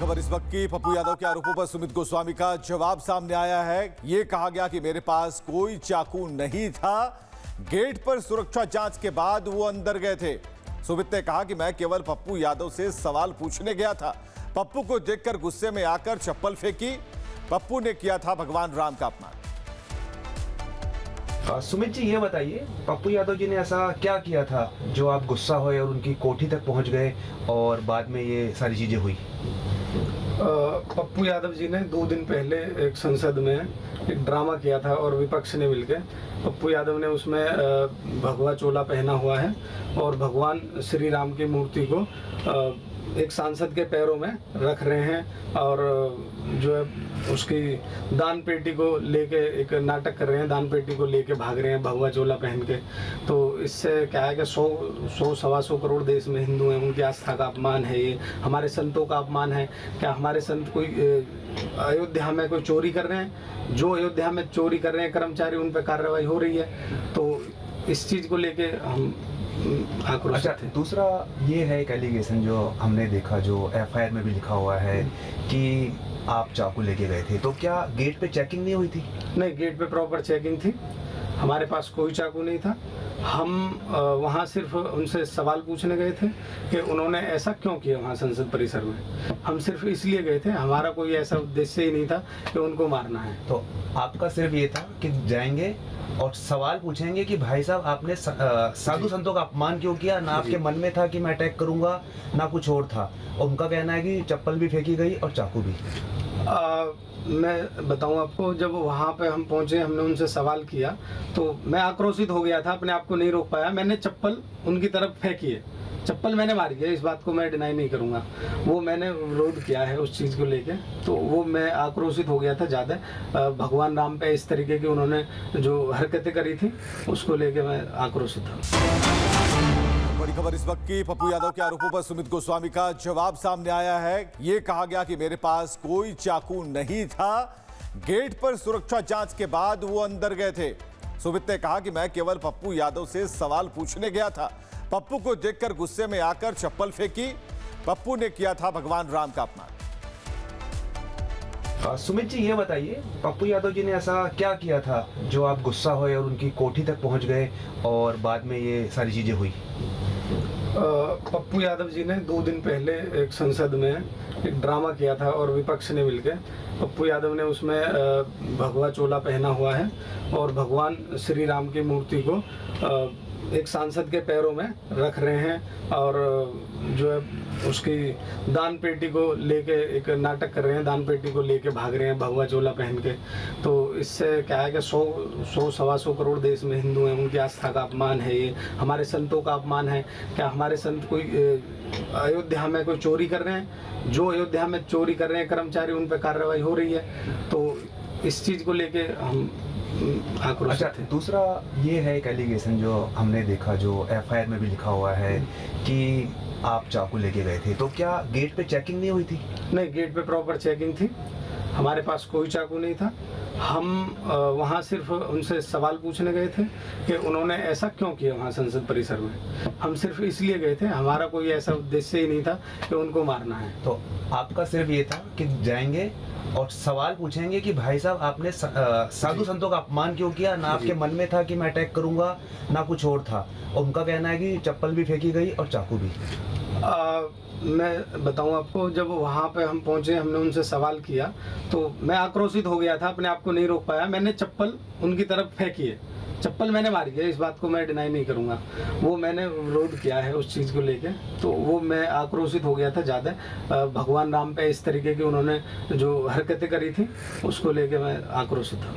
खबर इस वक्त की। पप्पू यादव के आरोपों पर सुमित गोस्वामी का जवाब सामने आया है। ये कहा गया कि मेरे पास कोई चाकू नहीं था। गेट पर सुरक्षा जांच के बाद वो अंदर गए थे। सुमित ने कहा कि मैं केवल पप्पू यादव से सवाल पूछने गया था। पप्पू को देखकर गुस्से में आकर चप्पल फेंकी। पप्पू ने किया था भगवान राम का अपमान। सुमित जी, ये बताइए, पप्पू यादव जी ने ऐसा क्या किया था जो आप गुस्सा हुए और उनकी कोठी तक पहुंच गए और बाद में ये सारी चीजें हुई? पप्पू यादव जी ने 2 दिन पहले एक संसद में एक ड्रामा किया था और विपक्ष ने मिलकर पप्पू यादव ने उसमें भगवा चोला पहना हुआ है और भगवान श्री राम की मूर्ति को एक सांसद के पैरों में रख रहे हैं और जो है उसकी दान पेटी को लेके एक नाटक कर रहे हैं, दान पेटी को लेके भाग रहे हैं भगवा चोला पहन के। तो इससे क्या है कि 100-125 करोड़ देश में हिंदू हैं, उनकी आस्था का अपमान है, ये हमारे संतों का अपमान है। क्या हमारे संत कोई अयोध्या में कोई चोरी कर रहे हैं? जो अयोध्या में चोरी कर रहे हैं कर्मचारी, उन पर कार्रवाई हो रही है। तो इस चीज़ को लेके हम अच्छा, दूसरा ये है एक एलिगेशन जो हमने देखा, जो एफआईआर में भी लिखा हुआ है कि आप चाकू लेके गए थे। तो क्या गेट पे चेकिंग नहीं हुई थी? नहीं, गेट पे प्रॉपर चेकिंग थी। हमारे पास कोई चाकू नहीं था। हम वहाँ सिर्फ उनसे सवाल पूछने गए थे कि उन्होंने ऐसा क्यों किया वहाँ संसद परिसर में। हम सिर्फ इसलिए गए थे, हमारा कोई ऐसा उद्देश्य ही नहीं था कि उनको मारना है। तो आपका सिर्फ ये था कि जाएंगे और सवाल पूछेंगे कि भाई साहब आपने साधु संतों का अपमान क्यों किया? ना आपके मन में था कि मैं अटैक करूंगा, ना कुछ और था। और उनका कहना है कि चप्पल भी फेंकी गई और चाकू भी। मैं बताऊं आपको, जब वहाँ पे हम पहुँचे, हमने उनसे सवाल किया तो मैं आक्रोशित हो गया था, अपने आप को नहीं रोक पाया। मैंने चप्पल उनकी तरफ फेंकी है, चप्पल मैंने मारी है, इस बात को मैं डिनाई नहीं करूँगा। वो मैंने विरोध किया है उस चीज़ को लेके, तो वो मैं आक्रोशित हो गया था ज़्यादा। भगवान राम पे इस तरीके की उन्होंने जो हरकतें करी थी उसको लेके मैं आक्रोशित था। बड़ी खबर इस वक्त की। पप्पू यादव के आरोपों पर सुमित गोस्वामी का जवाब सामने आया है। ये कहा गया कि मेरे पास कोई चाकू नहीं था। गेट पर सुरक्षा जांच के बाद वो अंदर गए थे। सुमित ने कहा कि मैं केवल पप्पू यादव से सवाल पूछने गया था। पप्पू को देखकर गुस्से में आकर चप्पल फेंकी। पप्पू ने किया था भगवान राम का अपमान। सुमित जी, ये बताइए, पप्पू यादव जी ने ऐसा क्या किया था जो आप गुस्सा हुए और उनकी कोठी तक पहुंच गए और बाद में ये सारी चीजें हुई? पप्पू यादव जी ने 2 दिन पहले एक संसद में एक ड्रामा किया था और विपक्ष ने मिलकर पप्पू यादव ने उसमें भगवा चोला पहना हुआ है और भगवान श्री राम की मूर्ति को एक सांसद के पैरों में रख रहे हैं और जो है उसकी दान पेटी को लेके एक नाटक कर रहे हैं, दान पेटी को लेके भाग रहे हैं भगवा चोला पहन के। तो इससे क्या है कि 100-125 करोड़ देश में हिंदू हैं, उनकी आस्था का अपमान है, ये हमारे संतों का अपमान है। क्या हमारे संत कोई अयोध्या में कोई चोरी कर रहे हैं? जो अयोध्या में चोरी कर रहे हैं कर्मचारी, उन पर कार्रवाई हो रही है। तो इस चीज़ को लेके हम अच्छा, दूसरा ये है एक एलिगेशन जो हमने देखा, जो एफआईआर में भी लिखा हुआ है कि आप चाकू लेके गए थे। तो क्या गेट पे चेकिंग नहीं हुई थी? नहीं, गेट पे प्रॉपर चेकिंग थी। हमारे पास कोई चाकू नहीं था। हम वहाँ सिर्फ उनसे सवाल पूछने गए थे कि उन्होंने ऐसा क्यों किया वहाँ संसद परिसर में। हम सिर्फ इसलिए गए थे, हमारा कोई ऐसा उद्देश्य ही नहीं था कि उनको मारना है। तो आपका सिर्फ ये था कि जाएंगे और सवाल पूछेंगे कि भाई साहब आपने साधु संतों का अपमान क्यों किया? ना आपके मन में था कि मैं अटैक करूंगा, ना कुछ और था। और उनका कहना है कि चप्पल भी फेंकी गई और चाकू भी। मैं बताऊं आपको, जब वहाँ पे हम पहुँचे, हमने उनसे सवाल किया तो मैं आक्रोशित हो गया था, अपने आप को नहीं रोक पाया। मैंने चप्पल उनकी तरफ फेंकी है, चप्पल मैंने मारी है, इस बात को मैं डिनाई नहीं करूँगा। वो मैंने विरोध किया है उस चीज़ को लेके, तो वो मैं आक्रोशित हो गया था ज़्यादा। भगवान राम पे इस तरीके की उन्होंने जो हरकतें करी थी उसको लेके मैं आक्रोशित था।